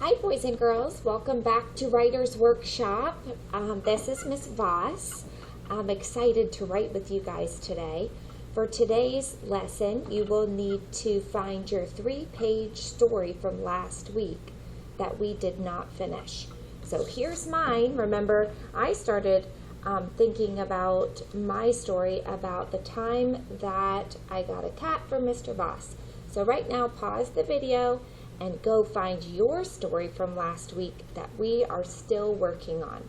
Hi boys and girls, welcome back to Writer's Workshop. This is Miss Voss. I'm excited to write with you guys today. For today's lesson, you will need to find your 3-page story from last week that we did not finish. So here's mine. Remember, I started thinking about my story about the time that I got a cat from Mr. Voss. So right now, pause the video and go find your story from last week that we are still working on.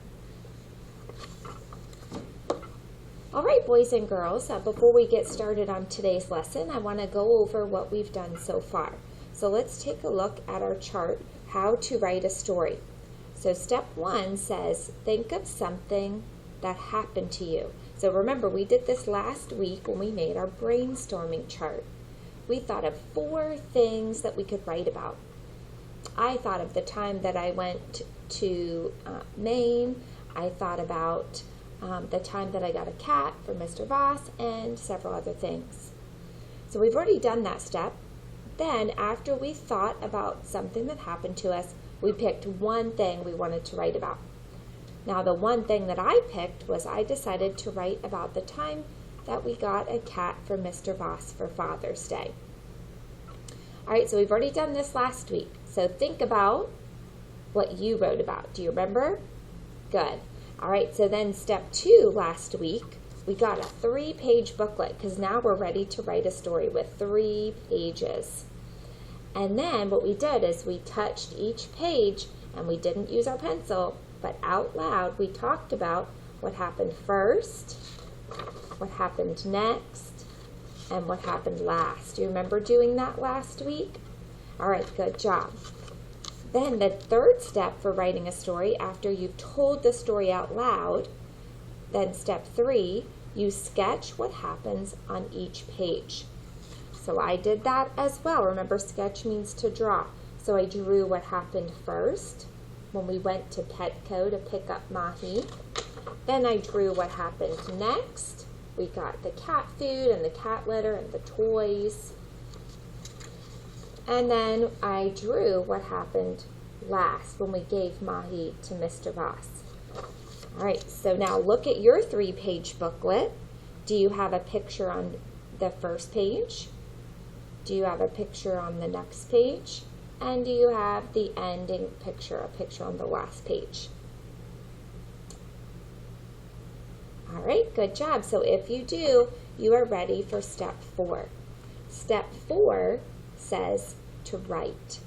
All right, boys and girls, before we get started on today's lesson, I want to go over what we've done so far. So let's take a look at our chart, how to write a story. So step 1 says, think of something that happened to you. So remember, we did this last week when we made our brainstorming chart. We thought of 4 things that we could write about. I thought of the time that I went to Maine. I thought about the time that I got a cat from Mr. Voss and several other things. So we've already done that step. Then after we thought about something that happened to us, we picked one thing we wanted to write about. Now the one thing that I picked was I decided to write about the time that we got a cat from Mr. Voss for Father's Day. All right, so we've already done this last week. So think about what you wrote about. Do you remember? Good. All right, so then step 2 last week, we got a 3-page booklet because now we're ready to write a story with 3 pages. And then what we did is we touched each page and we didn't use our pencil, but out loud we talked about what happened first, what happened next, and what happened last. Do you remember doing that last week? All right, good job. Then the 3rd step for writing a story, after you've told the story out loud, then step 3, you sketch what happens on each page. So I did that as well. Remember, sketch means to draw. So I drew what happened first when we went to Petco to pick up Mahi. Then I drew what happened next. We got the cat food and the cat litter and the toys. And then I drew what happened last when we gave Mahi to Mr. Voss. All right, so now look at your 3-page booklet. Do you have a picture on the first page? Do you have a picture on the next page? And do you have the ending picture, a picture on the last page? All right, good job. So if you do, you are ready for step 4. Step 4 says to write.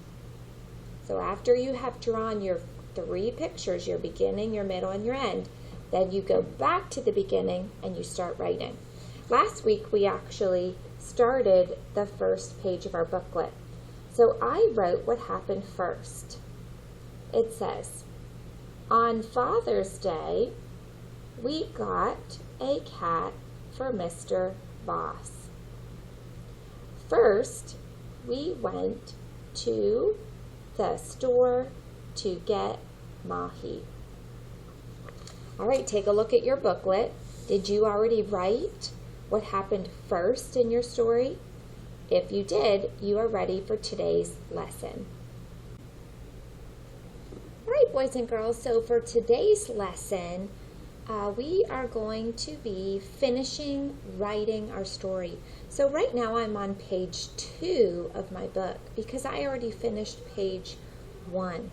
So after you have drawn your 3 pictures, your beginning, your middle, and your end, then you go back to the beginning and you start writing. Last week we actually started the first page of our booklet. So I wrote what happened first. It says, on Father's Day, we got a cat for Mr. Voss. First, we went to the store to get Mahi. All right, take a look at your booklet. Did you already write what happened first in your story? If you did, you are ready for today's lesson. All right, boys and girls, so for today's lesson, we are going to be finishing writing our story. So right now I'm on page 2 of my book because I already finished page 1.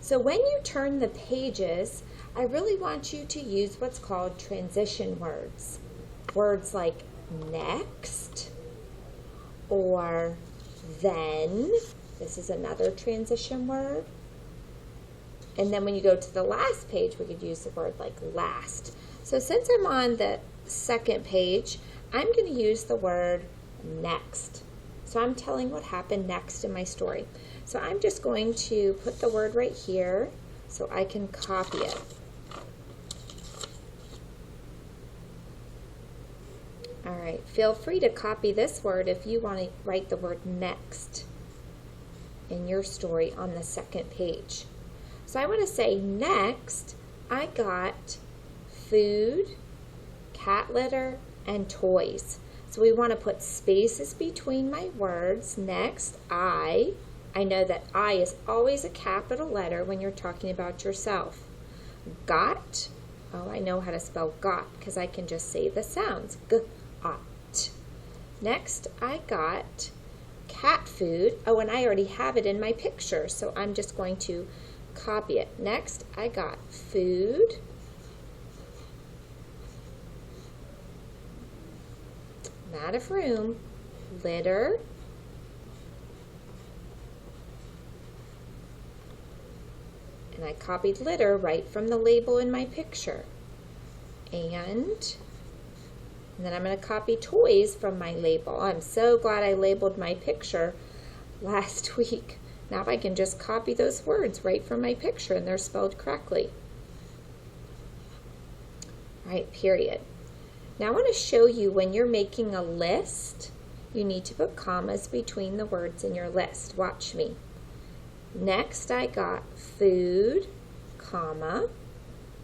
So when you turn the pages, I really want you to use what's called transition words. Words like next or then. This is another transition word. And then when you go to the last page, we could use the word like last. So since I'm on the 2nd page, I'm going to use the word next. So I'm telling what happened next in my story. So I'm just going to put the word right here so I can copy it. All right, feel free to copy this word if you want to write the word next in your story on the 2nd page. So I want to say next, I got food, cat litter, and toys. So we want to put spaces between my words. Next, I I know that I is always a capital letter when you're talking about yourself. Got, oh, I know how to spell got because I can just say the sounds. G-ot. Next, I got cat food. Oh, and I already have it in my picture, so I'm just going to copy it. Next, I got food. I'm out of room. Litter. And I copied litter right from the label in my picture. And then I'm going to copy toys from my label. I'm so glad I labeled my picture last week. Now I can just copy those words right from my picture and they're spelled correctly. All right, period. Now I want to show you when you're making a list, you need to put commas between the words in your list. Watch me. Next, I got food, comma,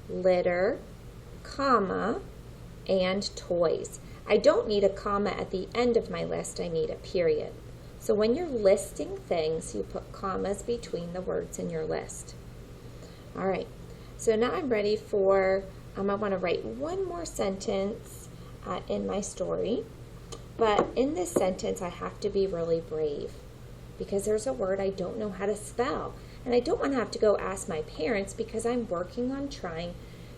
litter, comma, and toys. I don't need a comma at the end of my list, I need a period. So when you're listing things, you put commas between the words in your list. All right, so now I'm ready for, I want to write one more sentence in my story. But in this sentence, I have to be really brave because there's a word I don't know how to spell. And I don't want to have to go ask my parents because I'm working on trying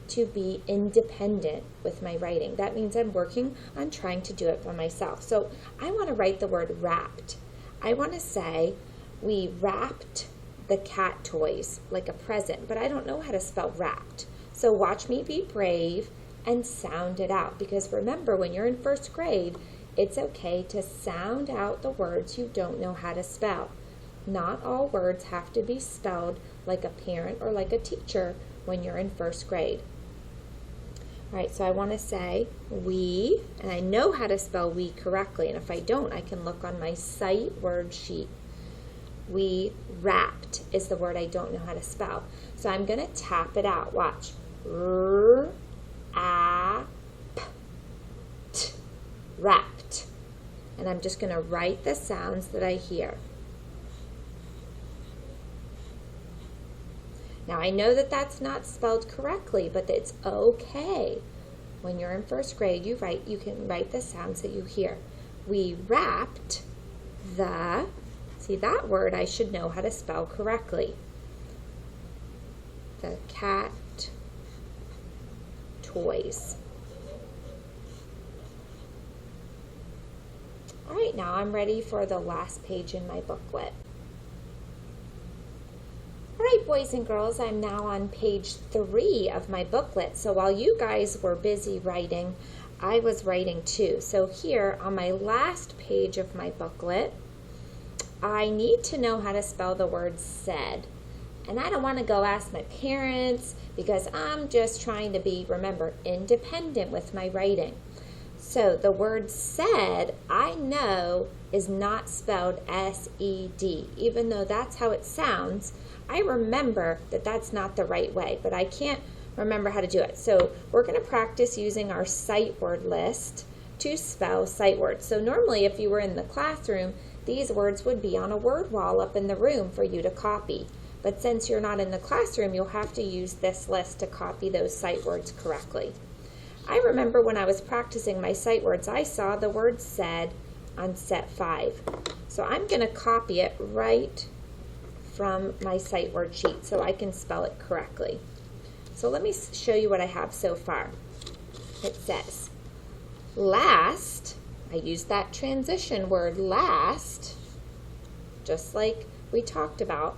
to be independent with my writing. That means I'm working on trying to do it by myself. So I want to write the word wrapped. I want to say we wrapped the cat toys like a present, but I don't know how to spell wrapped. So watch me be brave and sound it out because remember when you're in first grade, it's okay to sound out the words you don't know how to spell. Not all words have to be spelled like a parent or like a teacher when you're in first grade. All right, so I want to say we, and I know how to spell we correctly, and if I don't, I can look on my sight word sheet. We wrapped is the word I don't know how to spell. So I'm going to tap it out. Watch. R, a, p, t, wrapped. And I'm just going to write the sounds that I hear. Now I know that that's not spelled correctly, but it's okay. When you're in first grade, you can write the sounds that you hear. We wrapped the, see that word I should know how to spell correctly. The cat toys. All right, now I'm ready for the last page in my booklet. All right, boys and girls, I'm now on page 3 of my booklet. So while you guys were busy writing, I was writing too. So here on my last page of my booklet, I need to know how to spell the word said. And I don't want to go ask my parents because I'm just trying to be, remember, independent with my writing. So the word said, I know, is not spelled S-E-D. Even though that's how it sounds, I remember that that's not the right way, but I can't remember how to do it. So we're going to practice using our sight word list to spell sight words. So normally if you were in the classroom, these words would be on a word wall up in the room for you to copy. But since you're not in the classroom, you'll have to use this list to copy those sight words correctly. I remember when I was practicing my sight words, I saw the word said on set 5. So I'm going to copy it right from my sight word sheet so I can spell it correctly. So let me show you what I have so far. It says, last, I used that transition word last, just like we talked about.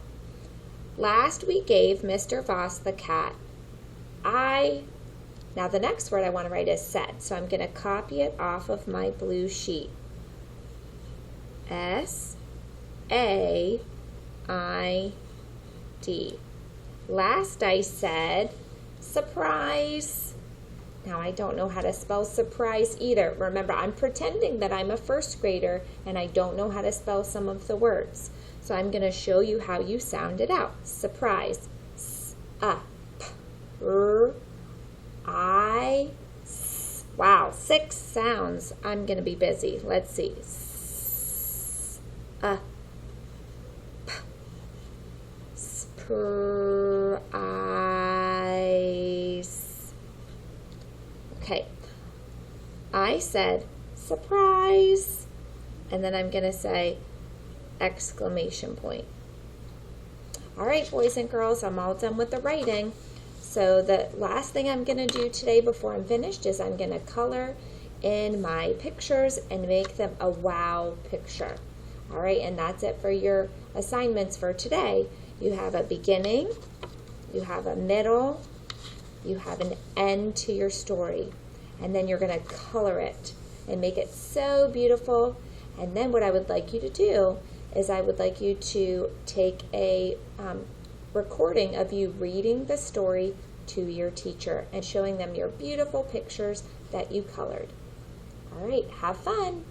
Last we gave Mr. Voss the cat. Now the next word I want to write is said, so I'm going to copy it off of my blue sheet. S-A-I-D. Last I said surprise. Now I don't know how to spell surprise either. Remember, I'm pretending that I'm a first grader and I don't know how to spell some of the words. So I'm going to show you how you sound it out. Surprise. Wow, 6 sounds. I'm going to be busy. Let's see. surprise. Okay, I said surprise, and then I'm going to say exclamation point. All right, boys and girls, I'm all done with the writing. So the last thing I'm going to do today before I'm finished is I'm going to color in my pictures and make them a wow picture. All right, and that's it for your assignments for today. You have a beginning, you have a middle, you have an end to your story, and then you're going to color it and make it so beautiful. And then what I would like you to do is I would like you to take a recording of you reading the story to your teacher and showing them your beautiful pictures that you colored. All right, have fun.